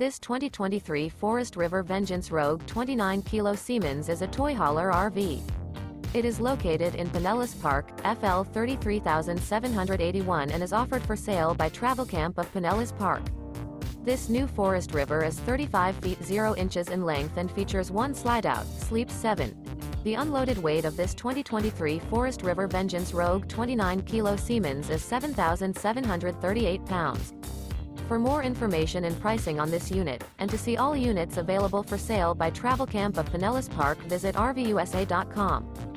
This 2023 Forest River Vengeance Rogue 29 kg Siemens is a toy hauler RV. It is located in Pinellas Park, FL 33781 and is offered for sale by Travelcamp of Pinellas Park. This new Forest River is 35 feet 0 inches in length and features one slideout, sleeps 7. The unloaded weight of this 2023 Forest River Vengeance Rogue 29 kg Siemens is 7,738 pounds. For more information and pricing on this unit, and to see all units available for sale by Travelcamp of Pinellas Park, visit RVUSA.com.